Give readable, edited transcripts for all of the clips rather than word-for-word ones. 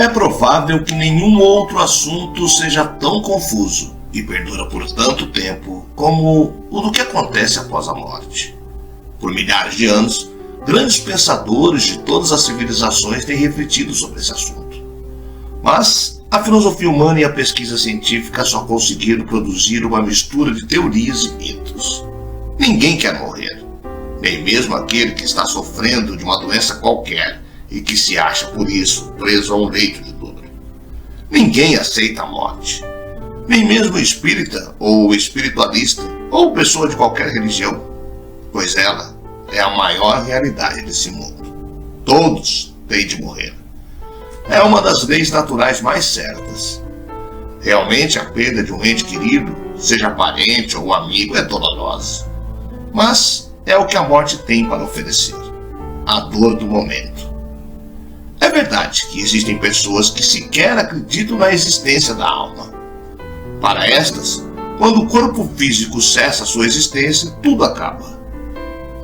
É provável que nenhum outro assunto seja tão confuso e perdura por tanto tempo como o do que acontece após a morte. Por milhares de anos, grandes pensadores de todas as civilizações têm refletido sobre esse assunto. Mas a filosofia humana e a pesquisa científica só conseguiram produzir uma mistura de teorias e mitos. Ninguém quer morrer, nem mesmo aquele que está sofrendo de uma doença qualquer e que se acha, por isso, preso a um leito de dor. Ninguém aceita a morte, nem mesmo o espírita ou espiritualista ou pessoa de qualquer religião, pois ela é a maior realidade desse mundo. Todos têm de morrer. É uma das leis naturais mais certas. Realmente a perda de um ente querido, seja parente ou amigo, é dolorosa. Mas é o que a morte tem para oferecer: a dor do momento. É verdade que existem pessoas que sequer acreditam na existência da alma. Para estas, quando o corpo físico cessa sua existência, tudo acaba.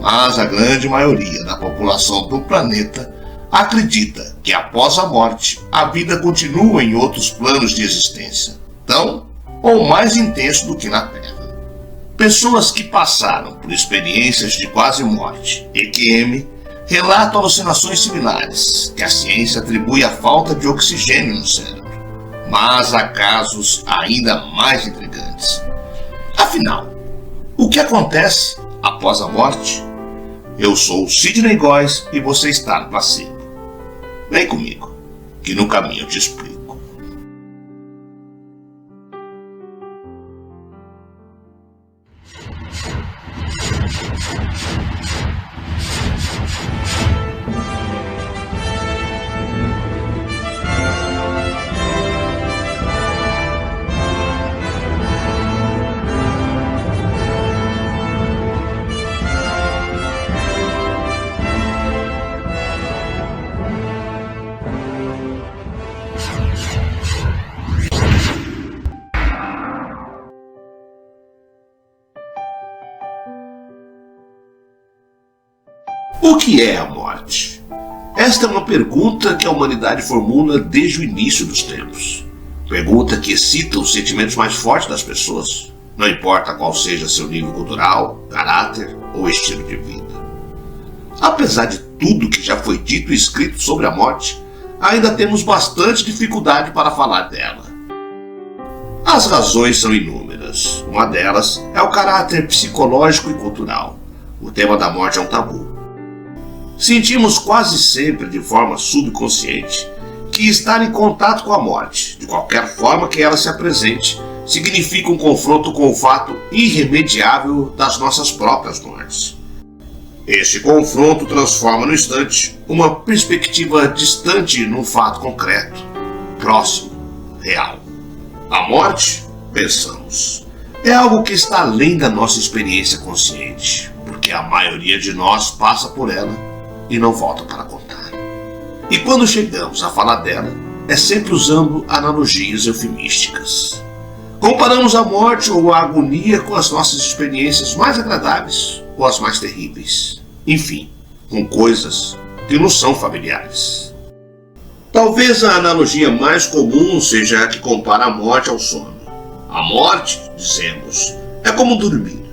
Mas a grande maioria da população do planeta acredita que após a morte, a vida continua em outros planos de existência, tão ou mais intenso do que na Terra. Pessoas que passaram por experiências de quase morte, EQM, relatam alucinações similares, que a ciência atribui à falta de oxigênio no cérebro. Mas há casos ainda mais intrigantes. Afinal, o que acontece após a morte? Eu sou o Sidney Góes e você está no Placebo. Vem comigo, que no caminho eu te explico. O que é a morte? Esta é uma pergunta que a humanidade formula desde o início dos tempos. Pergunta que excita os sentimentos mais fortes das pessoas, não importa qual seja seu nível cultural, caráter ou estilo de vida. Apesar de tudo que já foi dito e escrito sobre a morte, ainda temos bastante dificuldade para falar dela. As razões são inúmeras. Uma delas é o caráter psicológico e cultural. O tema da morte é um tabu. Sentimos quase sempre, de forma subconsciente, que estar em contato com a morte, de qualquer forma que ela se apresente, significa um confronto com o fato irremediável das nossas próprias mortes. Este confronto transforma no instante uma perspectiva distante num fato concreto, próximo, real. A morte, pensamos, é algo que está além da nossa experiência consciente, porque a maioria de nós passa por ela e não volta para contar. E quando chegamos a falar dela, é sempre usando analogias eufemísticas. Comparamos a morte ou a agonia com as nossas experiências mais agradáveis ou as mais terríveis. Enfim, com coisas que nos são familiares. Talvez a analogia mais comum seja a que compara a morte ao sono. A morte, dizemos, é como dormir.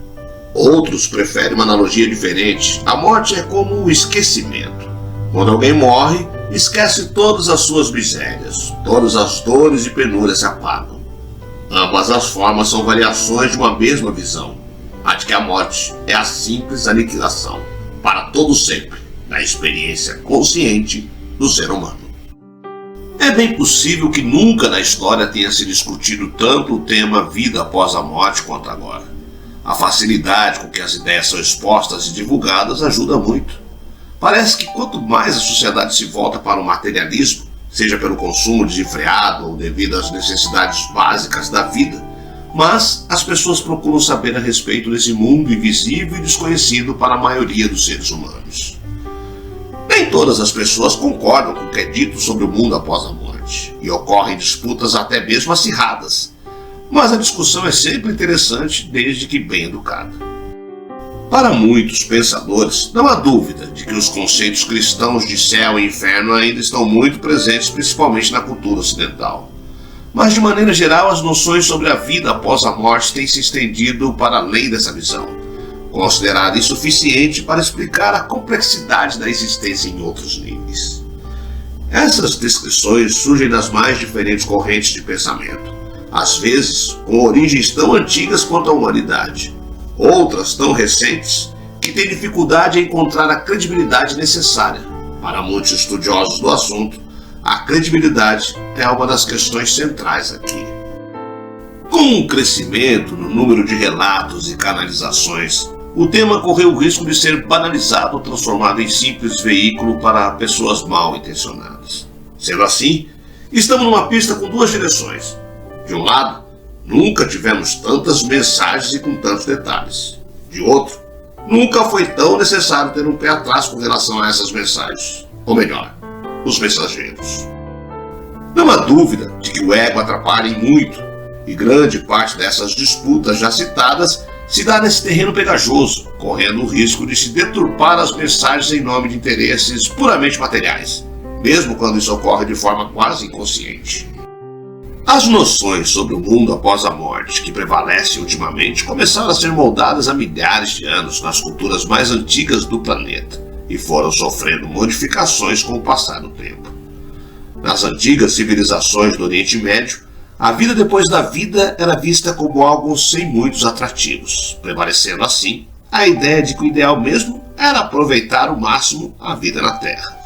Outros preferem uma analogia diferente. A morte é como o esquecimento. Quando alguém morre, esquece todas as suas misérias, todas as dores e penúrias se apagam. Ambas as formas são variações de uma mesma visão, a de que a morte é a simples aniquilação, para todo sempre, da experiência consciente do ser humano. É bem possível que nunca na história tenha se discutido tanto o tema vida após a morte quanto agora. A facilidade com que as ideias são expostas e divulgadas ajuda muito. Parece que quanto mais a sociedade se volta para o materialismo, seja pelo consumo desenfreado ou devido às necessidades básicas da vida, mas as pessoas procuram saber a respeito desse mundo invisível e desconhecido para a maioria dos seres humanos. Nem todas as pessoas concordam com o que é dito sobre o mundo após a morte, e ocorrem disputas até mesmo acirradas. Mas a discussão é sempre interessante, desde que bem educada. Para muitos pensadores, não há dúvida de que os conceitos cristãos de céu e inferno ainda estão muito presentes, principalmente na cultura ocidental. Mas, de maneira geral, as noções sobre a vida após a morte têm se estendido para além dessa visão, considerada insuficiente para explicar a complexidade da existência em outros níveis. Essas descrições surgem das mais diferentes correntes de pensamento, às vezes com origens tão antigas quanto a humanidade, outras tão recentes que têm dificuldade em encontrar a credibilidade necessária. Para muitos estudiosos do assunto, a credibilidade é uma das questões centrais aqui. Com o crescimento no número de relatos e canalizações, o tema correu o risco de ser banalizado ou transformado em simples veículo para pessoas mal intencionadas. Sendo assim, estamos numa pista com duas direções. De um lado, nunca tivemos tantas mensagens e com tantos detalhes. De outro, nunca foi tão necessário ter um pé atrás com relação a essas mensagens. Ou melhor, os mensageiros. Não há dúvida de que o ego atrapalha em muito, e grande parte dessas disputas já citadas se dá nesse terreno pegajoso, correndo o risco de se deturpar as mensagens em nome de interesses puramente materiais, mesmo quando isso ocorre de forma quase inconsciente. As noções sobre o mundo após a morte que prevalecem ultimamente começaram a ser moldadas há milhares de anos nas culturas mais antigas do planeta e foram sofrendo modificações com o passar do tempo. Nas antigas civilizações do Oriente Médio, a vida depois da vida era vista como algo sem muitos atrativos, prevalecendo assim a ideia de que o ideal mesmo era aproveitar ao máximo a vida na Terra.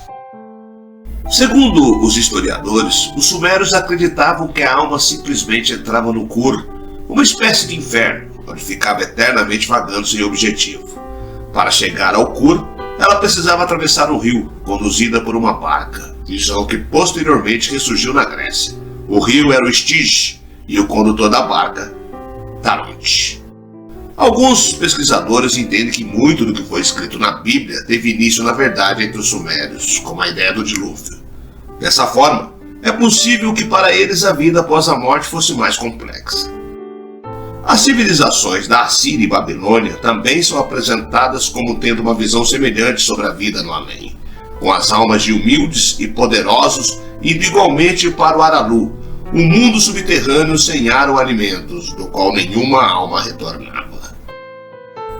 Segundo os historiadores, os sumérios acreditavam que a alma simplesmente entrava no Kur, uma espécie de inferno, onde ficava eternamente vagando sem objetivo. Para chegar ao Kur, ela precisava atravessar um rio, conduzida por uma barca, visão que posteriormente ressurgiu na Grécia. O rio era o Styx e o condutor da barca, Taronte. Alguns pesquisadores entendem que muito do que foi escrito na Bíblia teve início na verdade entre os sumérios, como a ideia do dilúvio. Dessa forma, é possível que para eles a vida após a morte fosse mais complexa. As civilizações da Assíria e Babilônia também são apresentadas como tendo uma visão semelhante sobre a vida no além, com as almas de humildes e poderosos indo igualmente para o Aralu, um mundo subterrâneo sem ar ou alimentos, do qual nenhuma alma retornava.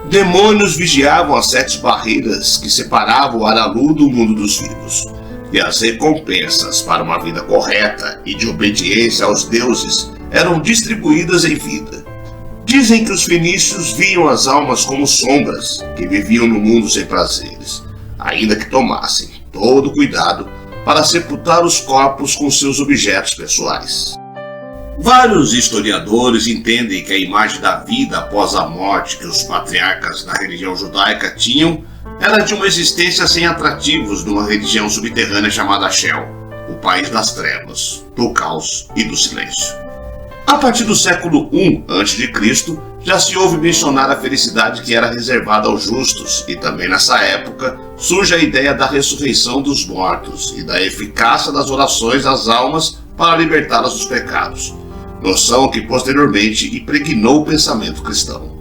Demônios vigiavam as 7 barreiras que separavam o Aralu do mundo dos vivos, e as recompensas para uma vida correta e de obediência aos deuses eram distribuídas em vida. Dizem que os fenícios viam as almas como sombras que viviam no mundo sem prazeres, ainda que tomassem todo cuidado para sepultar os corpos com seus objetos pessoais. Vários historiadores entendem que a imagem da vida após a morte que os patriarcas da religião judaica tinham era de uma existência sem atrativos numa religião subterrânea chamada Shel, o país das trevas, do caos e do silêncio. A partir do século I a.C., já se ouve mencionar a felicidade que era reservada aos justos, e também nessa época surge a ideia da ressurreição dos mortos e da eficácia das orações às almas para libertá-las dos pecados, noção que posteriormente impregnou o pensamento cristão.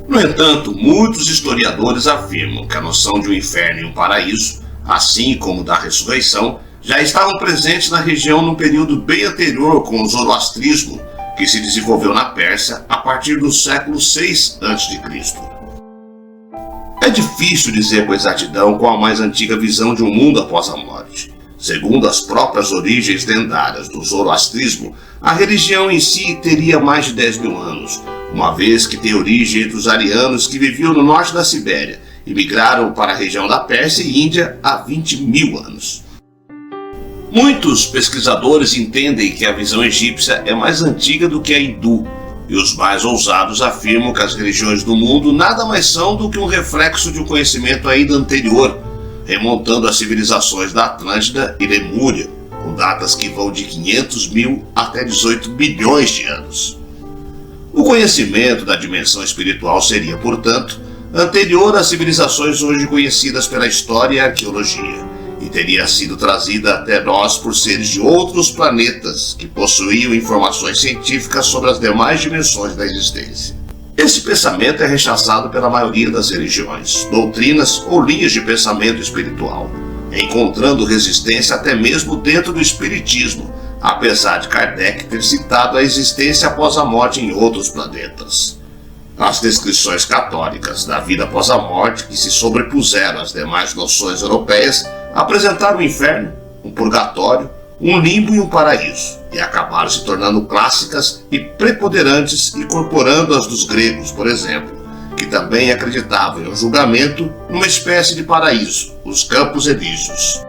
No entanto, muitos historiadores afirmam que a noção de um inferno e um paraíso, assim como da ressurreição, já estavam presentes na região num período bem anterior com o zoroastrismo, que se desenvolveu na Pérsia a partir do século VI a.C. É difícil dizer com exatidão qual a mais antiga visão de um mundo após a morte. Segundo as próprias origens lendárias do zoroastrismo, a religião em si teria mais de 10 mil anos, uma vez que tem origem entre os arianos que viviam no norte da Sibéria e migraram para a região da Pérsia e Índia há 20 mil anos. Muitos pesquisadores entendem que a visão egípcia é mais antiga do que a hindu, e os mais ousados afirmam que as religiões do mundo nada mais são do que um reflexo de um conhecimento ainda anterior, remontando às civilizações da Atlântida e Lemúria, com datas que vão de 500 mil até 18 bilhões de anos. O conhecimento da dimensão espiritual seria, portanto, anterior às civilizações hoje conhecidas pela história e arqueologia, e teria sido trazida até nós por seres de outros planetas que possuíam informações científicas sobre as demais dimensões da existência. Esse pensamento é rechaçado pela maioria das religiões, doutrinas ou linhas de pensamento espiritual, encontrando resistência até mesmo dentro do espiritismo, apesar de Kardec ter citado a existência após a morte em outros planetas. As descrições católicas da vida após a morte, que se sobrepuseram às demais noções europeias, apresentaram um inferno, um purgatório, um limbo e um paraíso, e acabaram se tornando clássicas e preponderantes, incorporando as dos gregos, por exemplo, que também acreditavam em um julgamento numa espécie de paraíso, os Campos Elíseos.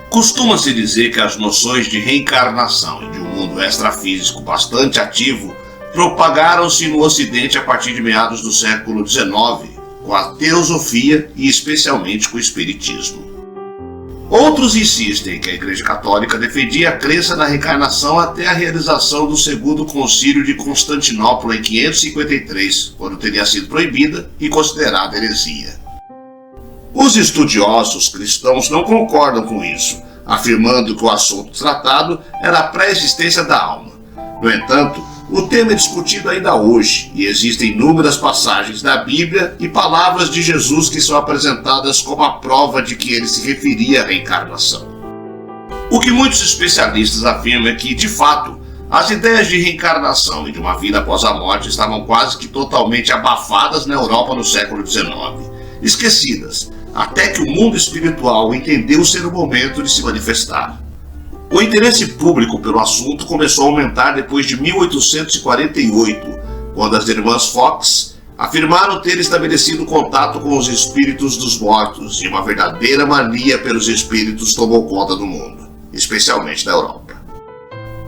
Costuma-se dizer que as noções de reencarnação e de um mundo extrafísico bastante ativo propagaram-se no Ocidente a partir de meados do século XIX, com a teosofia e especialmente com o espiritismo. Outros insistem que a Igreja Católica defendia a crença na reencarnação até a realização do Segundo Concílio de Constantinopla em 553, quando teria sido proibida e considerada heresia. Os estudiosos cristãos não concordam com isso, afirmando que o assunto tratado era a pré-existência da alma. No entanto, o tema é discutido ainda hoje e existem inúmeras passagens da Bíblia e palavras de Jesus que são apresentadas como a prova de que ele se referia à reencarnação. O que muitos especialistas afirmam é que, de fato, as ideias de reencarnação e de uma vida após a morte estavam quase que totalmente abafadas na Europa no século XIX, esquecidas, até que o mundo espiritual entendeu ser o momento de se manifestar. O interesse público pelo assunto começou a aumentar depois de 1848, quando as irmãs Fox afirmaram ter estabelecido contato com os espíritos dos mortos e uma verdadeira mania pelos espíritos tomou conta do mundo, especialmente da Europa.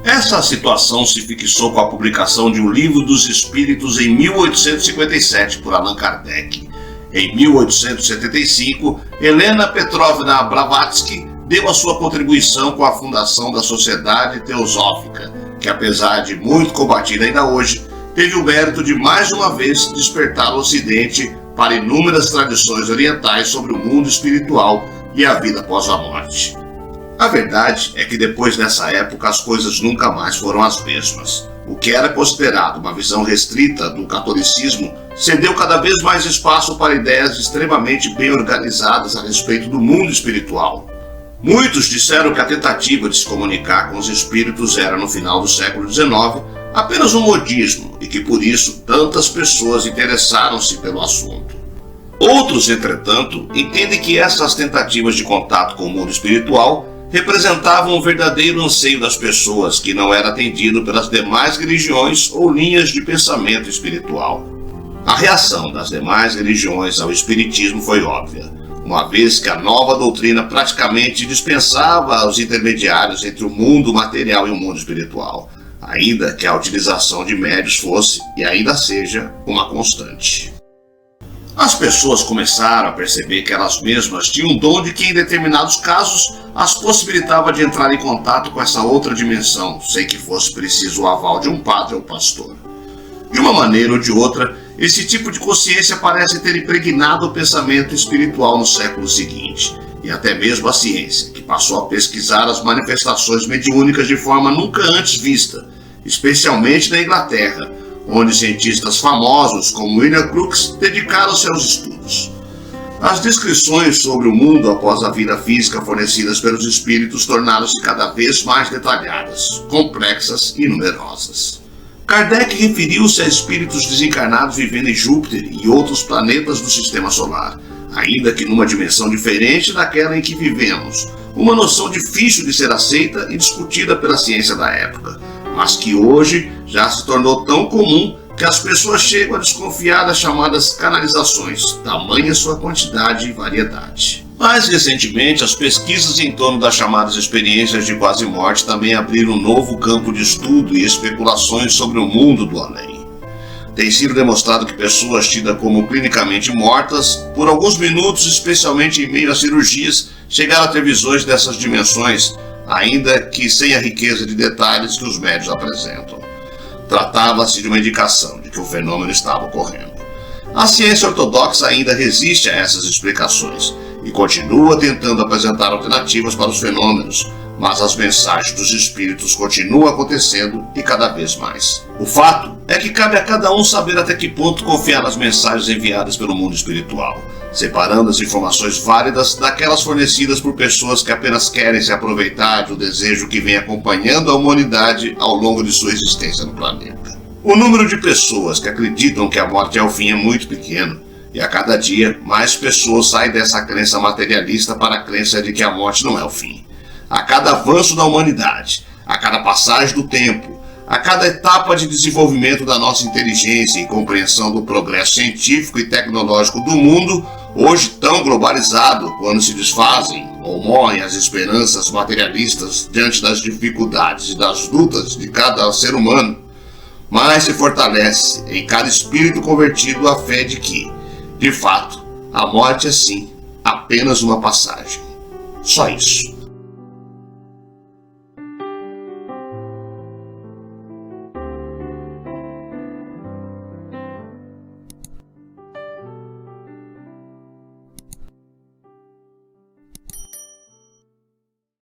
Essa situação se fixou com a publicação de um livro dos espíritos em 1857 por Allan Kardec. Em 1875, Helena Petrovna Blavatsky deu a sua contribuição com a fundação da Sociedade Teosófica, que apesar de muito combatida ainda hoje, teve o mérito de mais uma vez despertar o Ocidente para inúmeras tradições orientais sobre o mundo espiritual e a vida após a morte. A verdade é que depois dessa época as coisas nunca mais foram as mesmas. O que era considerado uma visão restrita do catolicismo cedeu cada vez mais espaço para ideias extremamente bem organizadas a respeito do mundo espiritual. Muitos disseram que a tentativa de se comunicar com os espíritos era, no final do século XIX, apenas um modismo e que, por isso, tantas pessoas interessaram-se pelo assunto. Outros, entretanto, entendem que essas tentativas de contato com o mundo espiritual representavam um verdadeiro anseio das pessoas que não era atendido pelas demais religiões ou linhas de pensamento espiritual. A reação das demais religiões ao espiritismo foi óbvia, uma vez que a nova doutrina praticamente dispensava os intermediários entre o mundo material e o mundo espiritual, ainda que a utilização de médios fosse e ainda seja uma constante. As pessoas começaram a perceber que elas mesmas tinham um dom de que, em determinados casos, as possibilitava de entrar em contato com essa outra dimensão, sem que fosse preciso o aval de um padre ou pastor. De uma maneira ou de outra, esse tipo de consciência parece ter impregnado o pensamento espiritual no século seguinte, e até mesmo a ciência, que passou a pesquisar as manifestações mediúnicas de forma nunca antes vista, especialmente na Inglaterra, onde cientistas famosos como William Crookes dedicaram-se aos estudos. As descrições sobre o mundo após a vida física fornecidas pelos espíritos tornaram-se cada vez mais detalhadas, complexas e numerosas. Kardec referiu-se a espíritos desencarnados vivendo em Júpiter e outros planetas do Sistema Solar, ainda que numa dimensão diferente daquela em que vivemos, uma noção difícil de ser aceita e discutida pela ciência da época, mas que hoje já se tornou tão comum que as pessoas chegam a desconfiar das chamadas canalizações, tamanha sua quantidade e variedade. Mais recentemente, as pesquisas em torno das chamadas experiências de quase morte também abriram um novo campo de estudo e especulações sobre o mundo do além. Tem sido demonstrado que pessoas tidas como clinicamente mortas, por alguns minutos, especialmente em meio a cirurgias, chegaram a ter visões dessas dimensões, ainda que sem a riqueza de detalhes que os médios apresentam. Tratava-se de uma indicação de que o fenômeno estava ocorrendo. A ciência ortodoxa ainda resiste a essas explicações e continua tentando apresentar alternativas para os fenômenos, mas as mensagens dos espíritos continuam acontecendo e cada vez mais. O fato é que cabe a cada um saber até que ponto confiar nas mensagens enviadas pelo mundo espiritual, separando as informações válidas daquelas fornecidas por pessoas que apenas querem se aproveitar do desejo que vem acompanhando a humanidade ao longo de sua existência no planeta. O número de pessoas que acreditam que a morte é o fim é muito pequeno, e a cada dia mais pessoas saem dessa crença materialista para a crença de que a morte não é o fim. A cada avanço da humanidade, a cada passagem do tempo, a cada etapa de desenvolvimento da nossa inteligência e compreensão do progresso científico e tecnológico do mundo, hoje tão globalizado, quando se desfazem ou morrem as esperanças materialistas diante das dificuldades e das lutas de cada ser humano, mas se fortalece em cada espírito convertido a fé de que, de fato, a morte é sim apenas uma passagem. Só isso.